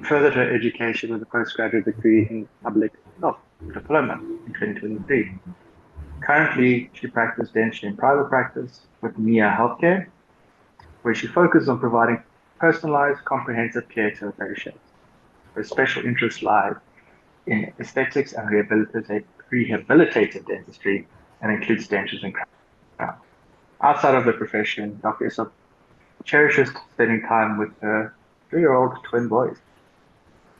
furthered her education with a postgraduate degree in public health diploma in 2023. Currently, she practices dentistry in private practice with Mia Healthcare, where she focuses on providing personalized, comprehensive care to her patients. Her special interests lie in aesthetics and rehabilitative dentistry and includes dentures and crowns. Outside of the profession, Dr. Essop cherishes spending time with her 3-year-old twin boys.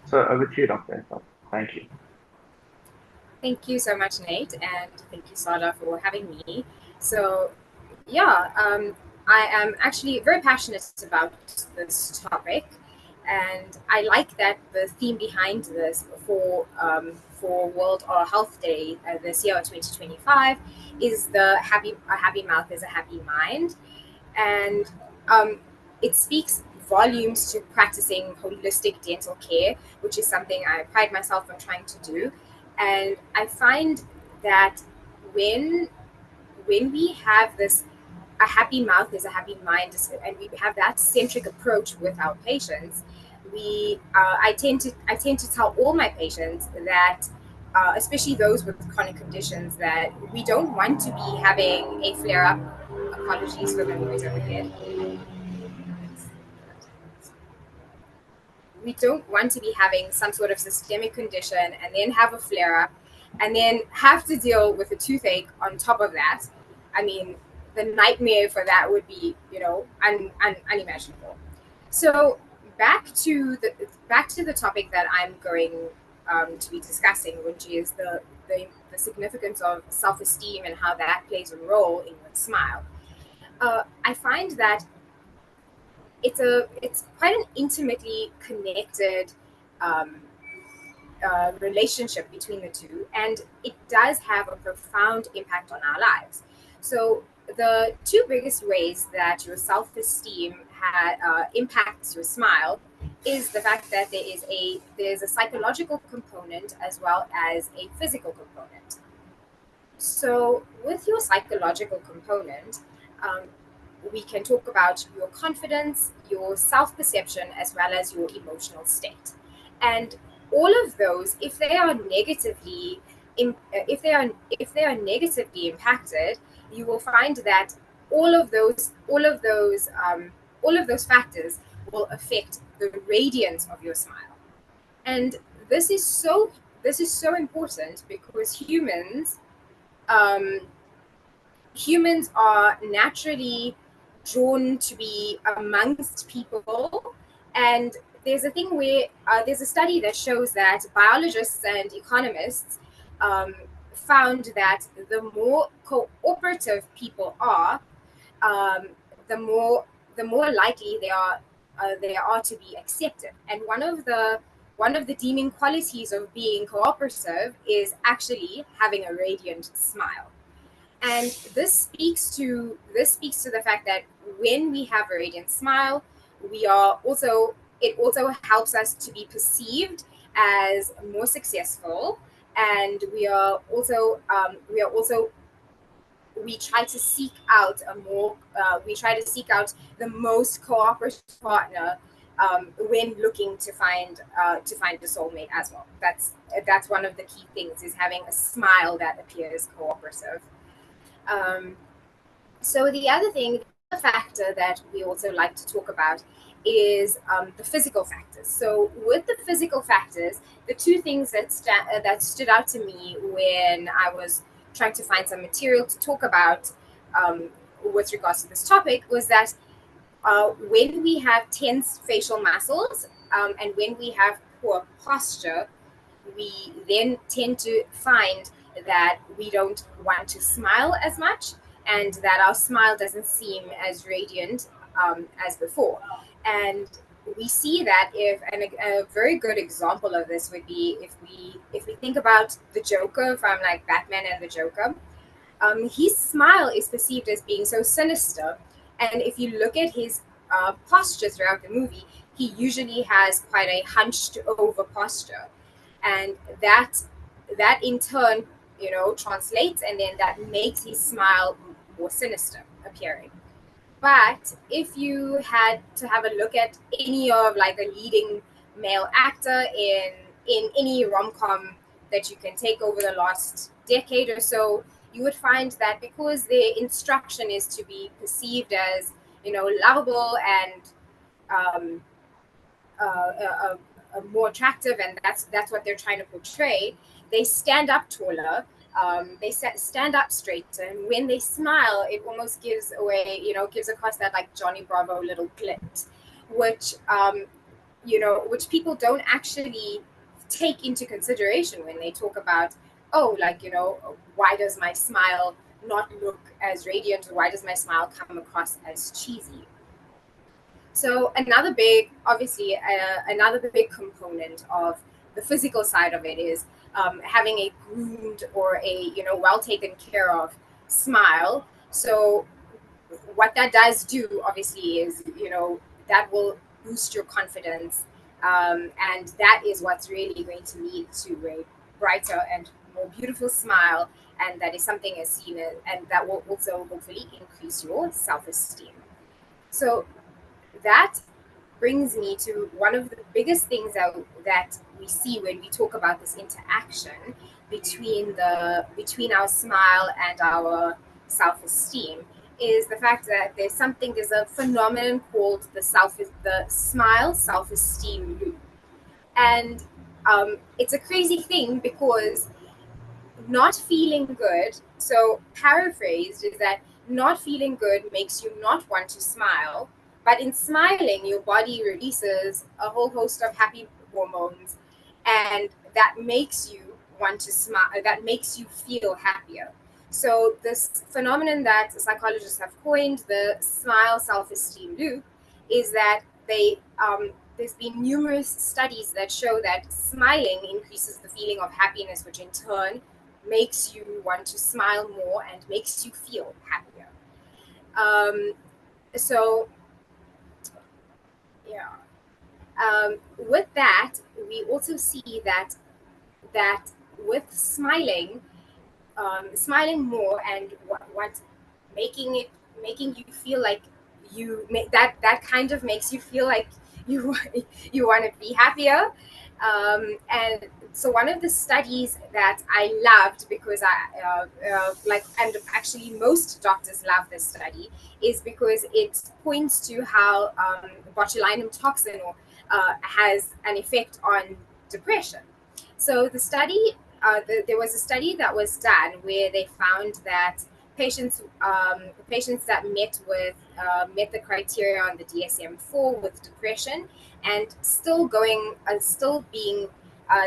So over to you, Dr. Essop. Thank you. Thank you so much, Nate, and thank you, Sada, for having me. So, yeah, I am actually very passionate about this topic, and I like that the theme behind this for World Oral Health Day this year, 2025, is a happy mouth is a happy mind, and it speaks volumes to practicing holistic dental care, which is something I pride myself on trying to do. And I find that when we have this a happy mouth is a happy mind, and we have that centric approach with our patients, I tend to tell all my patients that, especially those with chronic conditions, that we don't want to be having a flare up. Apologies for the noise overhead. We don't want to be having some sort of systemic condition and then have a flare up and then have to deal with a toothache on top of that. I mean, the nightmare for that would be, unimaginable. So back to the topic that I'm going to be discussing, which is the significance of self-esteem and how that plays a role in your smile. I find that it's quite an intimately connected relationship between the two, and it does have a profound impact on our lives. So the two biggest ways that your self-esteem impacts your smile is the fact that there's a psychological component as well as a physical component. So with your psychological component, we can talk about your confidence, your self-perception, as well as your emotional state. And all of those, if they are negatively impacted, you will find that all of those factors will affect the radiance of your smile. And this is so important because humans are naturally drawn to be amongst people, and there's a study that shows that biologists and economists found that the more cooperative people are, the more likely they are to be accepted. And one of the deeming qualities of being cooperative is actually having a radiant smile. And this speaks to the fact that when we have a radiant smile, it also helps us to be perceived as more successful, and we try to seek out the most cooperative partner when looking to find a soulmate as well. That's one of the key things, is having a smile that appears cooperative. So the other factor that we also like to talk about is the physical factors. So with the physical factors, the two things that stood out to me when I was trying to find some material to talk about with regards to this topic was that when we have tense facial muscles and when we have poor posture, we then tend to find that we don't want to smile as much, and that our smile doesn't seem as radiant as before. And we see that a very good example of this would be if we think about the Joker from like Batman and the Joker. His smile is perceived as being so sinister, and if you look at his posture throughout the movie, he usually has quite a hunched over posture, and that in turn, translates, and then that makes his smile more sinister appearing. But if you had to have a look at any of like the leading male actor in any rom-com that you can take over the last decade or so, you would find that because their instruction is to be perceived as, lovable and um, more attractive, and that's what they're trying to portray. They stand up taller, they stand up straighter, and when they smile, it almost gives away, gives across that like Johnny Bravo little glint, which which people don't actually take into consideration when they talk about, oh, like, why does my smile not look as radiant, or why does my smile come across as cheesy? So another big component of the physical side of it is having a groomed or a well taken care of smile. So what that does do, obviously, is that will boost your confidence, and that is what's really going to lead to a brighter and more beautiful smile, and that is something as seen as, and that will also hopefully increase your self-esteem. So that brings me to one of the biggest things that we see when we talk about this interaction between our smile and our self-esteem, is the fact that there's a phenomenon called the smile self-esteem loop. And it's a crazy thing because not feeling good, so paraphrased, is that not feeling good makes you not want to smile, but in smiling your body releases a whole host of happy hormones, and that makes you want to smile, that makes you feel happier. So this phenomenon that psychologists have coined, the smile self-esteem loop, is that there's been numerous studies that show that smiling increases the feeling of happiness, which in turn makes you want to smile more and makes you feel happier. So yeah, with that, we also see that with smiling more, and what making you feel like that kind of makes you feel like you you want to be happier. And so one of the studies that I loved, because and actually most doctors love this study, is because it points to how botulinum toxin has an effect on depression. So there was a study that was done where they found that patients that met the criteria on the DSM-4 with depression, and still being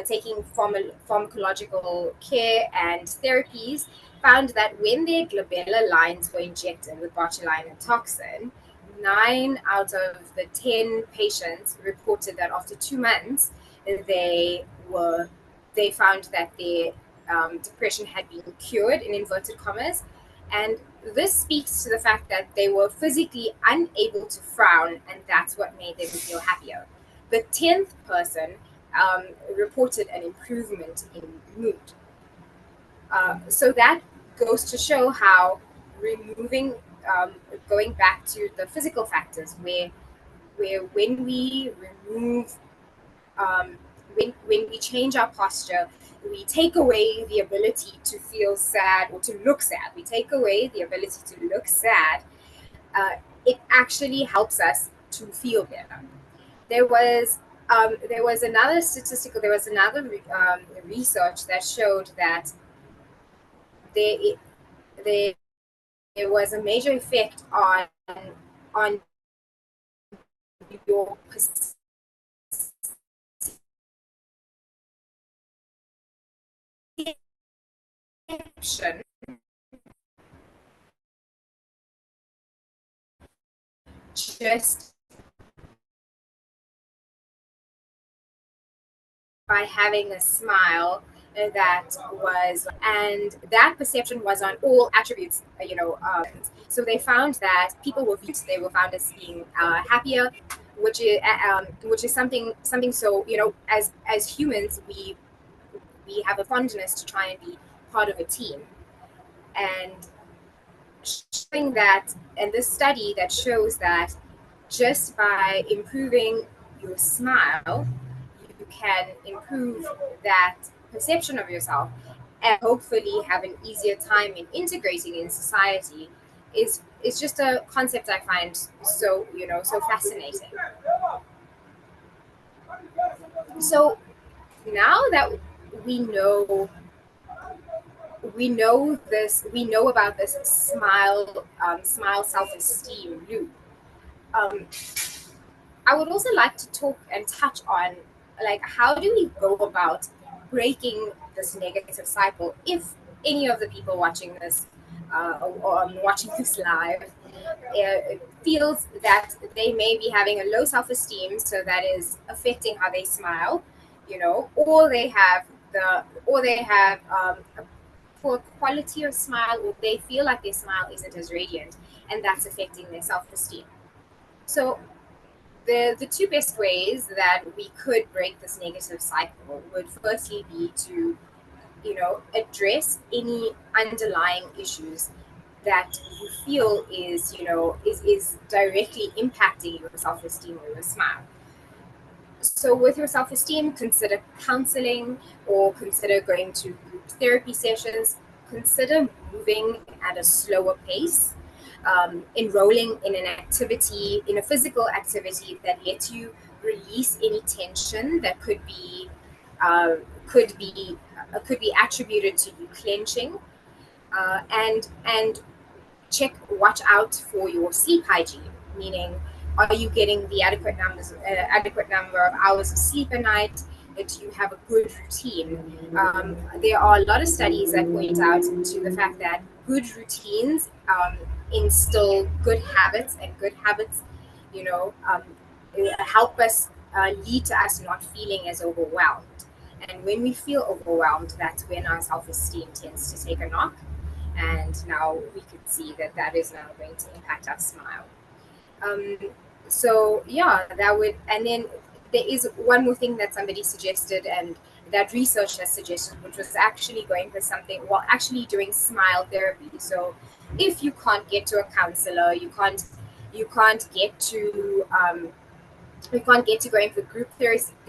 taking pharmacological care and therapies, found that when their glabellar lines were injected with botulinum toxin, 9 out of the 10 patients reported that after 2 months they were they found that their depression had been cured, in inverted commas. And this speaks to the fact that they were physically unable to frown, and that's what made them feel happier. The 10th person reported an improvement in mood. So that goes to show how removing, going back to the physical factors, where when we remove when we change our posture, we take away the ability to feel sad or to look sad. We take away the ability to look sad. It actually helps us to feel better. There was another research that showed that there, there was a major effect on your perception just by having a smile and that perception was on all attributes, so they found that they were found as being happier, which is something. So as humans, we have a fondness to try and be part of a team, and showing that, and this study that shows that just by improving your smile, can improve that perception of yourself and hopefully have an easier time in integrating in society is just a concept I find so, so fascinating. So now that we know we know about this smile self-esteem loop. I would also like to talk and touch on, like, how do we go about breaking this negative cycle if any of the people watching this or watching this live feels that they may be having a low self-esteem, so that is affecting how they smile, or they have a poor quality of smile, or they feel like their smile isn't as radiant, and that's affecting their self-esteem. So the two best ways that we could break this negative cycle would firstly be to, address any underlying issues that you feel is directly impacting your self-esteem or your smile. So with your self-esteem, consider counseling or consider going to group therapy sessions. Consider moving at a slower pace, enrolling in an activity, in a physical activity that lets you release any tension that uh, could be could be attributed to you clenching, and watch out for your sleep hygiene, meaning, are you getting the adequate number of hours of sleep a night? Do you have a good routine? There are a lot of studies that point out to the fact that good routines instill good habits, and good habits, help us, lead to us not feeling as overwhelmed. And when we feel overwhelmed, that's when our self-esteem tends to take a knock. And now we could see that that is now going to impact our smile. Um, so yeah, that would, and then there is one more thing that somebody suggested, and that research has suggested, which was actually going for something, well, actually doing smile therapy. So if you can't get to a counselor, you can't get to we can't get to going for group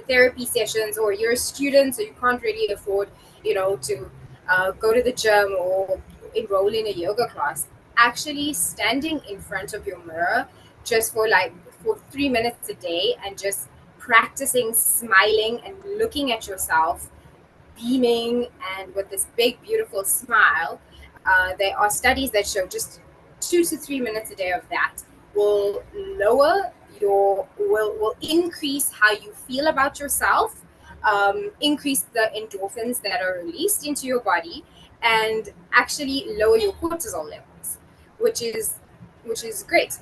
therapy sessions, or you're a student so you can't really afford to go to the gym or enroll in a yoga class. Actually standing in front of your mirror just for 3 minutes a day and just practicing smiling and looking at yourself beaming and with this big beautiful smile, there are studies that show just 2 to 3 minutes a day of that will lower will increase how you feel about yourself, increase the endorphins that are released into your body, and actually lower your cortisol levels, which is great.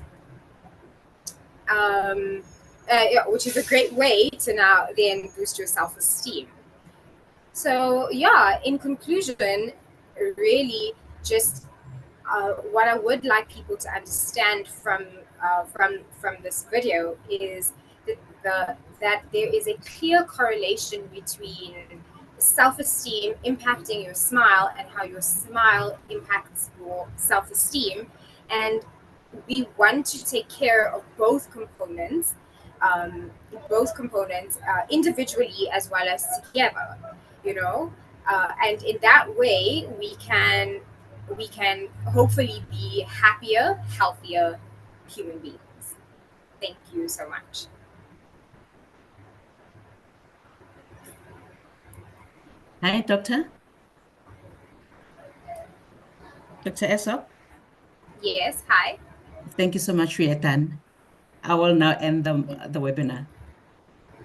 Yeah, which is a great way to now then boost your self-esteem. So yeah, in conclusion, really just what I would like people to understand from this video is that there is a clear correlation between self-esteem impacting your smile and how your smile impacts your self-esteem, and we want to take care of both components individually as well as together, and in that way we can hopefully be happier, healthier human beings. Thank you so much. Hi, Doctor. Dr. Essop, Yes, hi. thank you so much for your time. I will now end the webinar.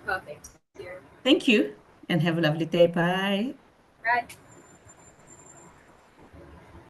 Perfect. Thank you. Thank you and have a lovely day. Bye. Right.